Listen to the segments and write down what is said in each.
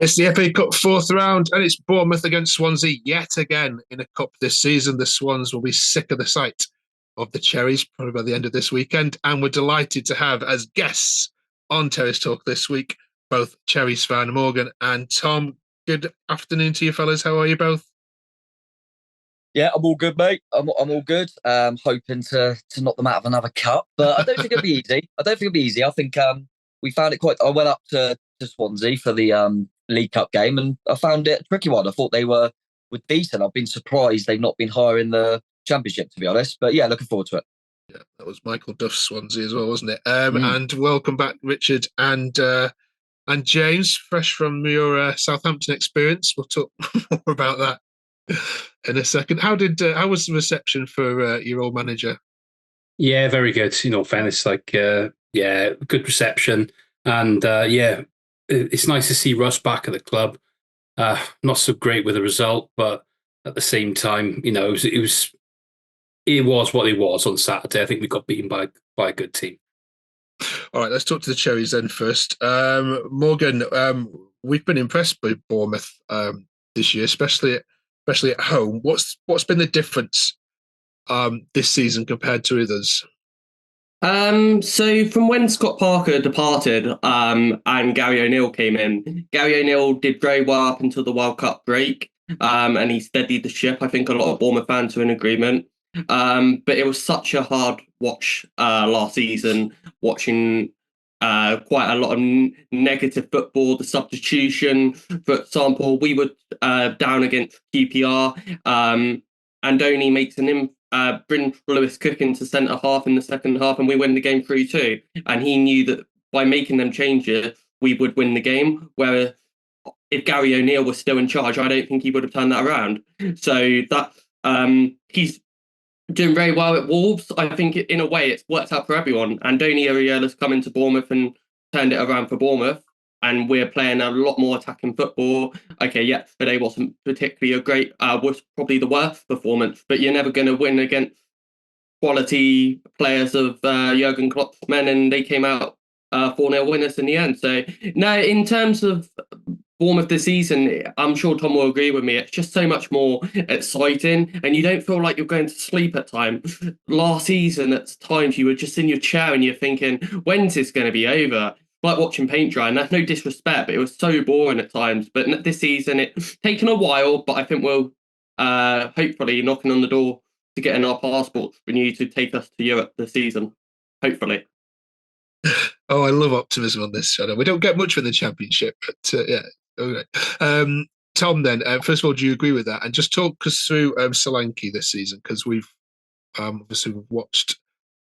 It's the FA Cup fourth round, and it's Bournemouth against Swansea yet again in a cup this season. The Swans will be sick of the sight of the Cherries probably by the end of this weekend, and we're delighted to have as guests on Terrace Talk this week both Cherries fan Morgan and Tom. Good afternoon to you fellas. How are you both? Yeah, I'm all good, mate. I'm all good. Hoping to knock them out of another cup, but I don't think it'll be easy. I don't think it'll be easy. I think we found it quite. I went up to Swansea for the League Cup game, and I found it a tricky one. I thought they were decent. I've been surprised they've not been higher in the Championship, to be honest. But yeah, looking forward to it. Yeah, that was Michael Duff's Swansea as well, wasn't it? Mm. And welcome back, Richard and James, fresh from your Southampton experience. We'll talk more about that in a second. How was the reception for your old manager? Yeah, very good. Fairness, yeah, good reception, and yeah, it's nice to see Russ back at the club. Not so great with the result, but at the same time, it was what it was on Saturday. I think we got beaten by a good team. All right, let's talk to the Cherries then first. Morgan, we've been impressed by Bournemouth this year, especially at home. What's been the difference this season compared to others? So from when Scott Parker departed, and Gary O'Neill came in, Gary O'Neill did very well up until the World Cup break, and he steadied the ship. I think a lot of Bournemouth fans are in agreement. But it was such a hard watch last season, watching quite a lot of negative football, the substitution. For example, we were down against QPR. Andoni makes bring Lewis Cook into centre half in the second half, and we win the game 3-2. And he knew that by making them changes, we would win the game. Whereas if Gary O'Neill was still in charge, I don't think he would have turned that around. So that he's doing very well at Wolves. I think in a way it's worked out for everyone. Andoni Ariela's come into Bournemouth and turned it around for Bournemouth, and we're playing a lot more attacking football. Okay, yeah, today wasn't particularly a great, was probably the worst performance, but you're never going to win against quality players of Jurgen Klopp's men, and they came out 4-0 winners in the end. So, no, in terms of Bournemouth this season, I'm sure Tom will agree with me. It's just so much more exciting, and you don't feel like you're going to sleep at times. Last season, at times, you were just in your chair and you're thinking, when's this going to be over? Like watching paint dry, and that's no disrespect, but it was so boring at times. But this season, it's taken a while, but I think we'll hopefully knocking on the door to getting our passports renewed to take us to Europe this season. Hopefully. Oh, I love optimism on this channel. We don't get much in the Championship, but yeah. Okay. Tom, then, first of all, do you agree with that? And just talk us through Solanke this season, because we've obviously watched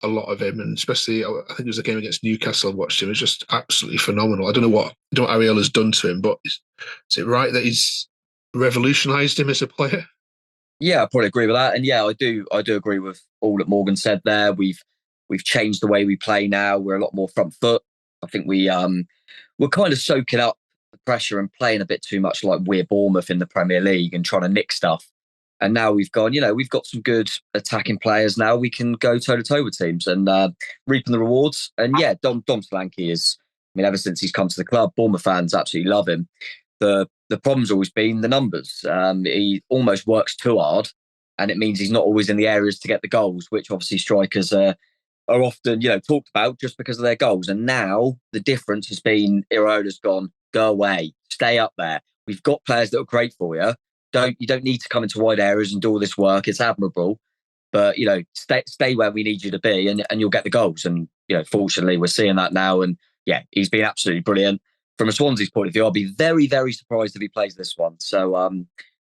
a lot of him, and especially I think it was a game against Newcastle. I watched him; it was just absolutely phenomenal. I don't know what Ariela's done to him, but is it right that he's revolutionised him as a player? Yeah, I probably agree with that. And yeah, I do agree with all that Morgan said there. We've changed the way we play now. We're a lot more front foot. I think we're kind of soaking up the pressure and playing a bit too much like we're Bournemouth in the Premier League and trying to nick stuff. And now we've got some good attacking players now. We can go toe-to-toe with teams and reaping the rewards. And yeah, Dom Solanke is, ever since he's come to the club, Bournemouth fans absolutely love him. The problem's always been the numbers. He almost works too hard, and it means he's not always in the areas to get the goals, which obviously strikers are often, talked about just because of their goals. And now the difference has been Iraola's gone, go away, stay up there. We've got players that are great for you. You don't need to come into wide areas and do all this work. It's admirable, but stay where we need you to be, and you'll get the goals. And fortunately, we're seeing that now. And yeah, he's been absolutely brilliant. From a Swansea's point of view, I'll be very, very surprised if he plays this one. So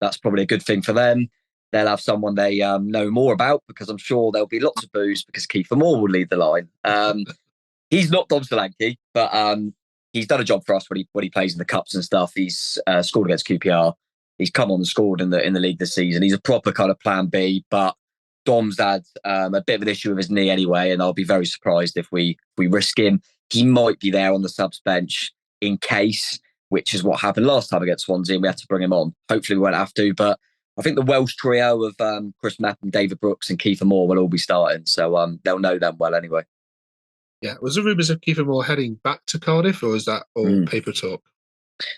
that's probably a good thing for them. They'll have someone they know more about, because I'm sure there'll be lots of boos because Kiefer Moore will lead the line. He's not Dom Solanke, but he's done a job for us when he plays in the cups and stuff. He's scored against QPR. He's come on and scored in the league this season. He's a proper kind of plan B, but Dom's had a bit of an issue with his knee anyway, and I'll be very surprised if we risk him. He might be there on the subs bench in case, which is what happened last time against Swansea, and we had to bring him on. Hopefully we won't have to, but I think the Welsh trio of Chris Mapp and David Brooks and Kiefer Moore will all be starting, so they'll know them well anyway. Yeah, was there rumours of Kiefer Moore heading back to Cardiff, or is that all paper talk?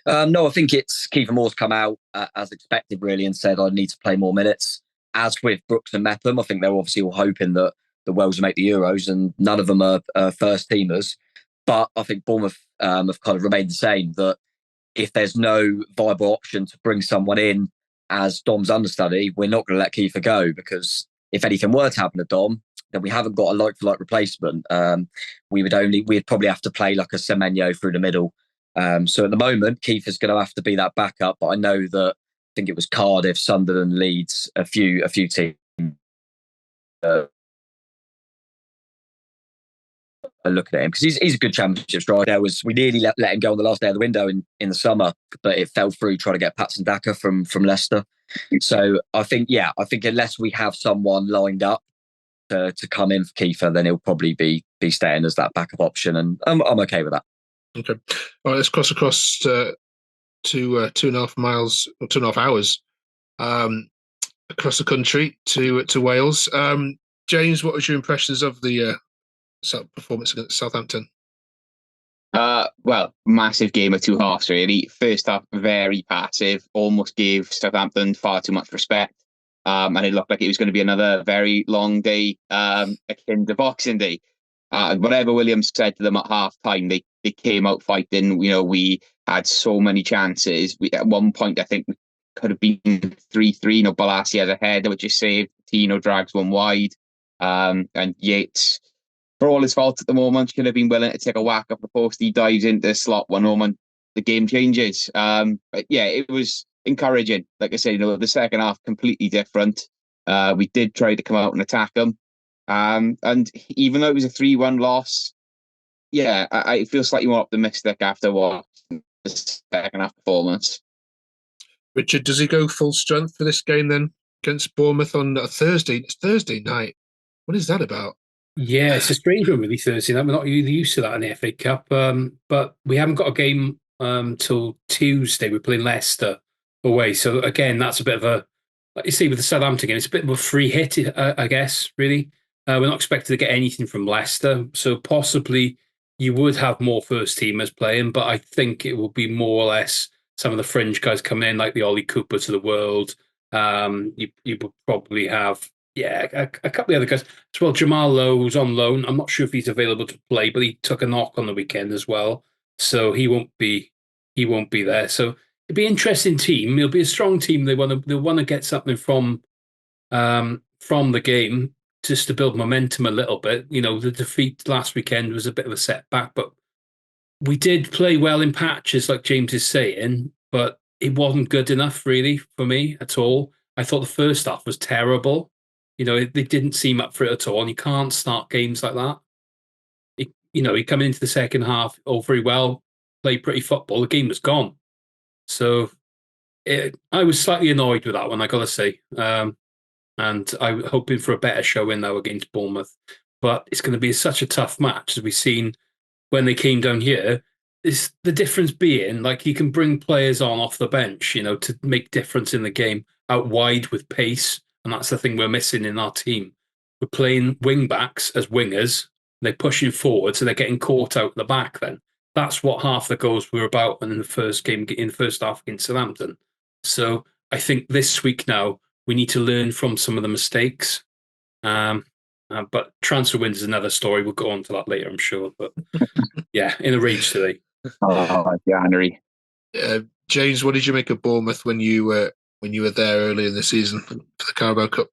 No, I think it's Kiefer Moore's come out as expected, really, and said I need to play more minutes. As with Brooks and Mepham, I think they're obviously all hoping that the Welsh will make the Euros, and none of them are first teamers. But I think Bournemouth have kind of remained the same, that if there's no viable option to bring someone in as Dom's understudy, we're not going to let Kiefer go, because if anything were to happen to Dom, then we haven't got a like-for-like replacement. We'd probably have to play like a Semenyo through the middle. So at the moment, Kiefer's going to have to be that backup. But I know that, I think it was Cardiff, Sunderland, Leeds, a few teams are looking at him, because he's a good championship striker. We nearly let him go on the last day of the window in the summer, but it fell through trying to get Patson Daka from Leicester. So I think unless we have someone lined up to come in for Kiefer, then he'll probably be staying as that backup option, and I'm okay with that. Okay, all right. Let's cross across 2.5 miles or 2.5 hours across the country to Wales. James, what was your impressions of the performance against Southampton? Well, massive game of two halves, really. First half, very passive, almost gave Southampton far too much respect. And it looked like it was going to be another very long day, akin to Boxing Day. Whatever Williams said to them at half time, they came out fighting. You know, we had so many chances. At one point, I think we could have been 3-3. You know, Balassi has a header which is saved. Tino drags one wide. And Yates, for all his faults at the moment, could have been willing to take a whack off the post. He dives into the slot one moment, the game changes. But yeah, it was encouraging. Like I said, you know, the second half completely different. We did try to come out and attack them. And even though it was a 3-1 loss, yeah, I feel slightly more optimistic after watching the second half performance. Richard, does he go full strength for this game then against Bournemouth on a Thursday? It's Thursday night. What is that about? Yeah, it's a strange one, really, Thursday night. We're not really used to that in the FA Cup. But we haven't got a game till Tuesday. We're playing Leicester away. So, again, that's a bit of a, like you see with the Southampton game, it's a bit of a free hit, I guess, really. We're not expected to get anything from Leicester. So, possibly you would have more first teamers playing, but I think it will be more or less some of the fringe guys coming in, like the Ollie Cooper to the world. You would probably have, a couple of other guys as well. Jamal Lowe's on loan. I'm not sure if he's available to play, but he took a knock on the weekend as well, so he won't be there. So it'd be an interesting team. It'll be a strong team. They want to get something from the game just to build momentum a little bit. You know, the defeat last weekend was a bit of a setback, but we did play well in patches, like James is saying, but it wasn't good enough really for me at all. I thought the first half was terrible. You know, they didn't seem up for it at all, and you can't start games like that. You come into the second half all very well, play pretty football, the game was gone. So I was slightly annoyed with that one, I got to say. And I'm hoping for a better showing now against Bournemouth. But it's going to be such a tough match, as we've seen when they came down here. Is the difference being, like, you can bring players on off the bench, you know, to make difference in the game out wide with pace. And that's the thing we're missing in our team. We're playing wing backs as wingers. They're pushing forward, so they're getting caught out the back then. That's what half the goals were about in the first game, in the first half against Southampton. So I think this week now, we need to learn from some of the mistakes. But transfer wins is another story. We'll go on to that later, I'm sure. But yeah, in a rage today. Oh, January. James, what did you make of Bournemouth when you were there early in the season for the Carabao Cup?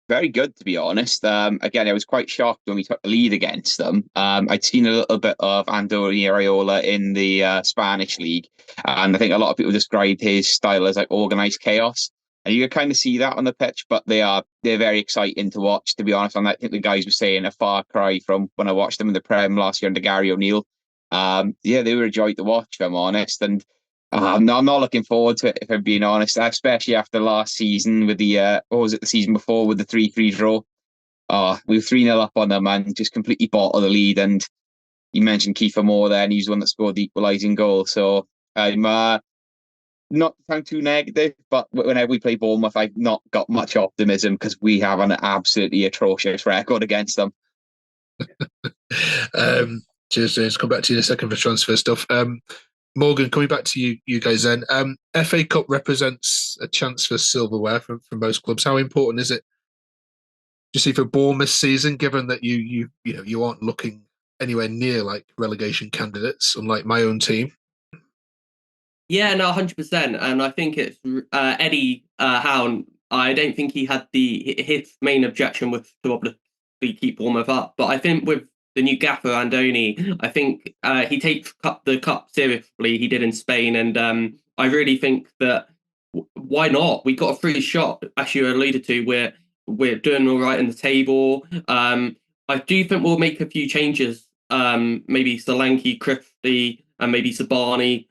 Very good, to be honest. Again, I was quite shocked when we took the lead against them. I'd seen a little bit of Andoni Iraola in the Spanish league, and I think a lot of people described his style as like organised chaos. And you can kind of see that on the pitch, but they're very exciting to watch, to be honest. And I think the guys were saying a far cry from when I watched them in the Prem last year under Gary O'Neill. They were a joy to watch, if I'm honest. And I'm not looking forward to it, if I'm being honest, especially after last season with the season before with the 3-3 draw. We were 3-0 up on them and just completely bottled the lead. And you mentioned Kiefer Moore there, and he's the one that scored the equalising goal. So I'm not to sound too negative, but whenever we play Bournemouth, I've not got much optimism because we have an absolutely atrocious record against them. Cheers, James. Come back to you in a second for transfer stuff. Morgan, coming back to you guys then. FA Cup represents a chance for silverware for most clubs. How important is it, do you see, for Bournemouth season, given that you aren't looking anywhere near like relegation candidates, unlike my own team? Yeah, no, 100%. And I think it's Eddie Howe. I don't think he had his main objection was to obviously keep Bournemouth up. But I think with the new gaffer, Andoni, I think he takes the cup seriously. He did in Spain. And I really think that why not? We got a free shot, as you alluded to. We're doing all right in the table. I do think we'll make a few changes. Maybe Solanke, Christie, and maybe Sabani.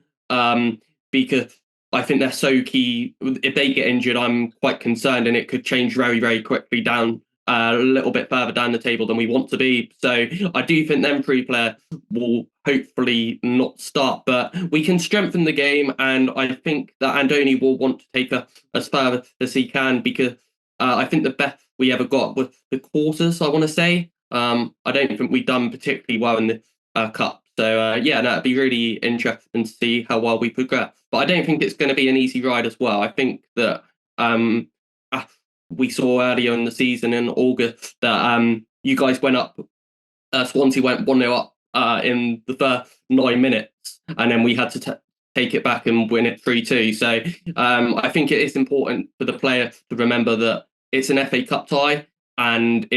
Because I think they're so key. If they get injured, I'm quite concerned, and it could change very, very quickly down a little bit further down the table than we want to be. So I do think them three players will hopefully not start, but we can strengthen the game, and I think that Andoni will want to take us as far as he can, because I think the best we ever got was the quarters, I want to say. I don't think we've done particularly well in the cup. So yeah, that'd be really interesting to see how well we progress. But I don't think it's going to be an easy ride as well. I think that we saw earlier in the season in August that you guys went up. Swansea went 1-0 up in the first 9 minutes, and then we had to take it back and win it 3-2. So I think it is important for the player to remember that it's an FA Cup tie, and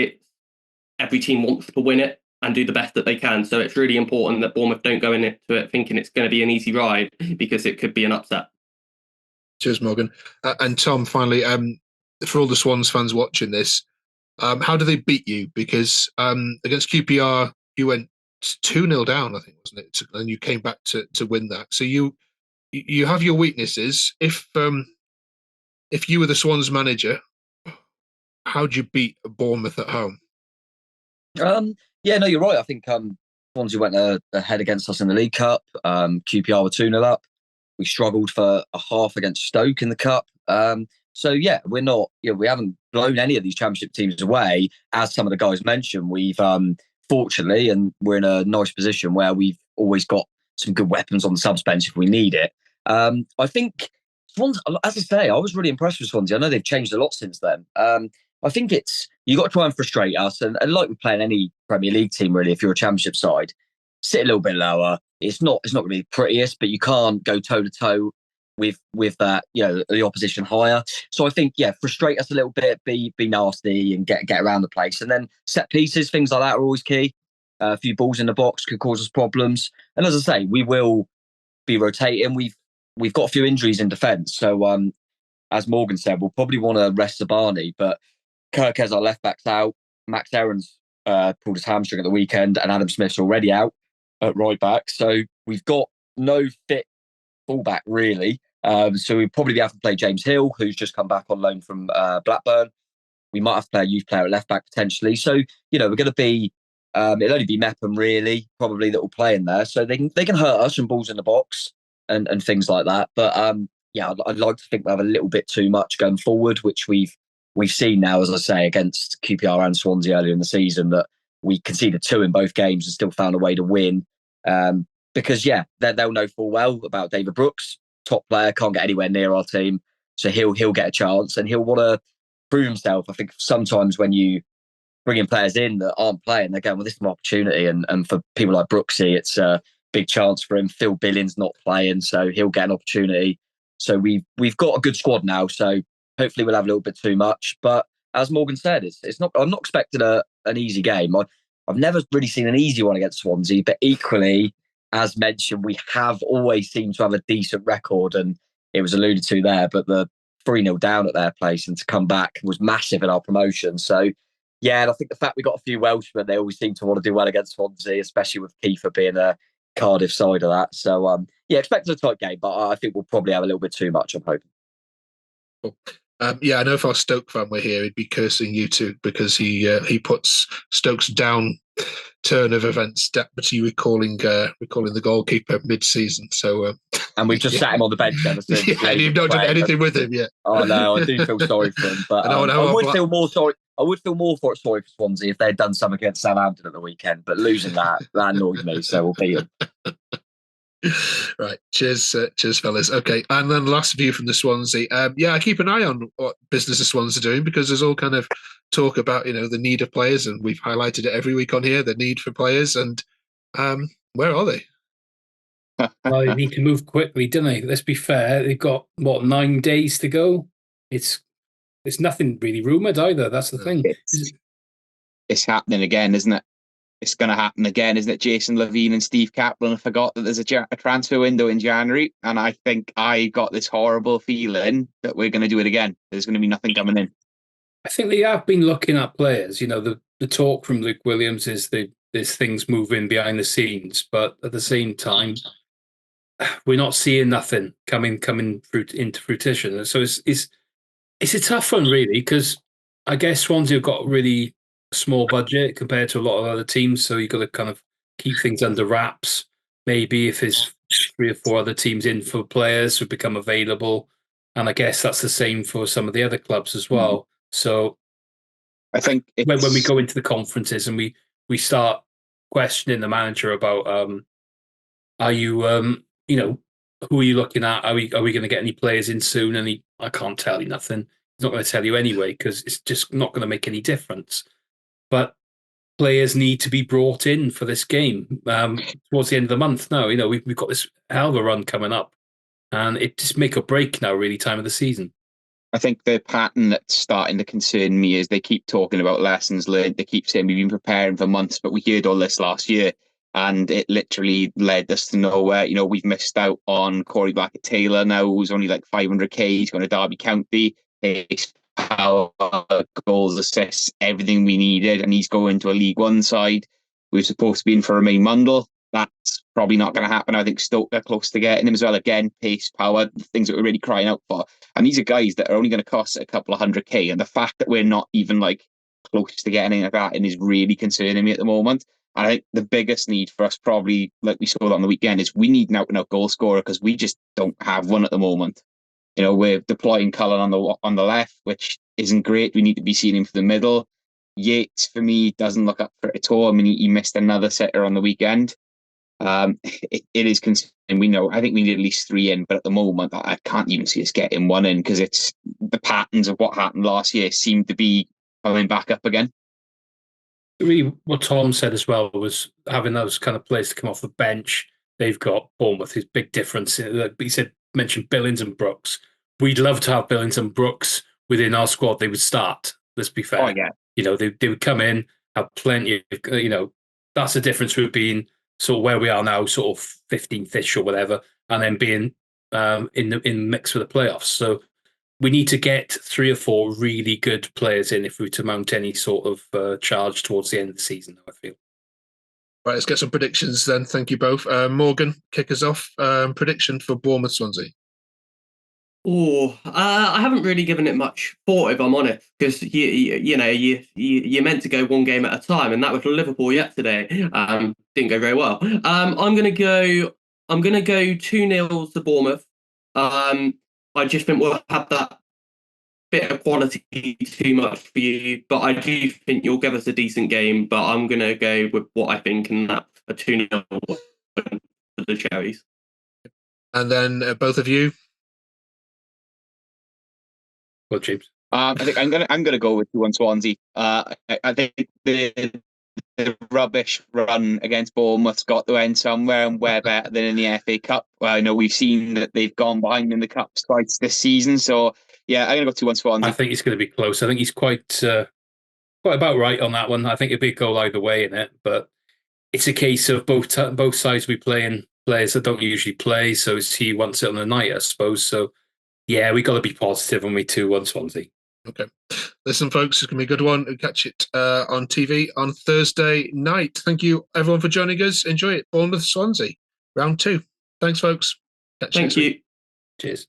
every team wants to win it and do the best that they can. So it's really important that Bournemouth don't go into it thinking it's going to be an easy ride, because it could be an upset. Cheers, Morgan. And Tom, finally, for all the Swans fans watching this, how do they beat you? Because against QPR, you went 2-0 down, I think, wasn't it? And you came back to win that. So you have your weaknesses. If you were the Swans manager, how'd you beat Bournemouth at home? Yeah, no, you're right. I think Swansea went ahead against us in the League Cup. QPR were 2-0 up. We struggled for a half against Stoke in the Cup. So yeah, we haven't blown any of these Championship teams away. As some of the guys mentioned, we've fortunately, and we're in a nice position where we've always got some good weapons on the subs bench if we need it. I think Swans, as I say, I was really impressed with Swansea. I know they've changed a lot since then. I think you got to try and frustrate us, and like we play in any Premier League team, really. If you're a Championship side, sit a little bit lower. It's not going to be the prettiest, but you can't go toe to toe with that, the opposition higher. So I think, frustrate us a little bit, be nasty, and get around the place, and then set pieces, things like that are always key. A few balls in the box could cause us problems, and as I say, we will be rotating. We've got a few injuries in defence, so as Morgan said, we'll probably want to rest Sabani, but Kirkes, our left back's out. Max Aaron's pulled his hamstring at the weekend, and Adam Smith's already out at right back. So we've got no fit fullback really. So we'd probably have to play James Hill, who's just come back on loan from Blackburn. We might have to play a youth player at left back potentially. So we're going to be. It'll only be Mepham really, probably, that will play in there. So they can hurt us from balls in the box and things like that. But I'd like to think we have a little bit too much going forward, which we've seen now, as I say, against QPR and Swansea earlier in the season, that we conceded 2 in both games and still found a way to win. Because they'll know full well about David Brooks, top player, can't get anywhere near our team, so he'll get a chance and he'll want to prove himself. I think sometimes when you bringing players in that aren't playing, they're going, well, this is my opportunity. And for people like Brooksy, it's a big chance for him. Phil Billings not playing, so he'll get an opportunity. So we've got a good squad now. So hopefully we'll have a little bit too much. But as Morgan said, it's not. I'm not expecting an easy game. I've never really seen an easy one against Swansea. But equally, as mentioned, we have always seemed to have a decent record, and it was alluded to there. But the 3-0 down at their place and to come back was massive in our promotion. So. Yeah, and I think the fact we got a few Welshmen, they always seem to want to do well against Swansea, especially with Kiefer being a Cardiff side of that. So, expect a tight game, but I think we'll probably have a little bit too much, I'm hoping. Cool. I know if our Stoke fan were here, he'd be cursing you too, because he puts Stoke's down turn of events deputy recalling the goalkeeper mid-season. So, and we've just sat him on the bench ever since. Yeah, and you've not done anything with him yet. Oh no, I do feel sorry for him, but I would feel more sorry. I would feel more sorry for Swansea if they'd done something against Southampton at the weekend, but losing that annoyed me, so we'll beat them. Right. Cheers, fellas. Okay. And then last view from the Swansea. I keep an eye on what business the Swans are doing because there's all kind of talk about, the need of players, and we've highlighted it every week on here, the need for players. And where are they? Well, they need to move quickly, don't they? Let's be fair. They've got, 9 days to go? It's nothing really rumoured either. That's the thing. It's happening again, isn't it? It's going to happen again, isn't it? Jason Levine and Steve Kaplan forgot that there's a transfer window in January, and I think I got this horrible feeling that we're going to do it again. There's going to be nothing coming in. I think they have been looking at players. The talk from Luke Williams is there's things moving behind the scenes, but at the same time, we're not seeing nothing coming into fruition. So it's a tough one, really, because I guess Swansea have got really small budget compared to a lot of other teams, so you've got to kind of keep things under wraps. Maybe if there's 3 or 4 other teams in for players who become available, and I guess that's the same for some of the other clubs as well. So I think when we go into the conferences and we start questioning the manager about are you who are you looking at? Are we going to get any players in soon? And I can't tell you nothing. He's not going to tell you anyway because it's just not going to make any difference. But players need to be brought in for this game towards the end of the month. Now, we've got this hell of a run coming up, and it just make or break now, really, time of the season. I think the pattern that's starting to concern me is they keep talking about lessons learned. They keep saying we've been preparing for months, but we heard all this last year, and it literally led us to nowhere. We've missed out on Corey Blackett-Taylor now, who's only like 500k. He's going to Derby County. Pace, power, goals, assists, everything we needed, and he's going to a League One side. We're supposed to be in for Romain Mundle. That's probably not going to happen. I think Stoke are close to getting him as well. Again, pace, power, things that we're really crying out for. And these are guys that are only going to cost a couple of 100k. And the fact that we're not even like close to getting anything like that is really concerning me at the moment. And I think the biggest need for us, probably like we saw on the weekend, is we need an out-and-out goal scorer because we just don't have one at the moment. We're deploying Cullen on the left, which isn't great. We need to be seeing him for the middle. Yates, for me, doesn't look up for it at all. I mean, he missed another setter on the weekend. It is concerning. I think we need at least 3 in, but at the moment, I can't even see us getting 1 in because it's the patterns of what happened last year seem to be coming back up again. Really, what Tom said as well was having those kind of players to come off the bench. They've got Bournemouth, his big difference. He mentioned Billings and Brooks. We'd love to have Billings and Brooks within our squad. They would start. Let's be fair. Oh yeah. They would come in, have plenty. That's the difference with being sort of where we are now, sort of 15th-ish or whatever, and then being in the mix for the playoffs. So we need to get 3 or 4 really good players in if we're to mount any sort of charge towards the end of the season, I feel. Right, let's get some predictions then. Thank you both. Morgan, kick us off. Prediction for Bournemouth Swansea. I haven't really given it much thought, if I'm honest, because you're meant to go one game at a time, and that was Liverpool yesterday. Didn't go very well. I'm gonna go 2-0 to Bournemouth. I just think we'll have that bit of quality too much for you, but I do think you'll give us a decent game. But I'm gonna go with what I think, and that's a 2-0 win for the Cherries. And then both of you. Well, James. I think I'm gonna go with 2-1 Swansea. I think the rubbish run against Bournemouth's got to end somewhere, and we're better than in the FA Cup. I know we've seen that they've gone behind in the Cups twice this season, so yeah, I'm gonna go 2-1 Swansea. I think it's going to be close. I think he's quite about right on that one. I think it'd be a goal either way in it, but it's a case of both sides will be playing players that don't usually play, so he wants it on the night, I suppose. So yeah, we got to be positive when we 2-1 Swansea. Okay. Listen, folks, it's going to be a good one. We'll catch it on TV on Thursday night. Thank you, everyone, for joining us. Enjoy it. Bournemouth Swansea, round 2. Thanks, folks. Thank you. Cheers.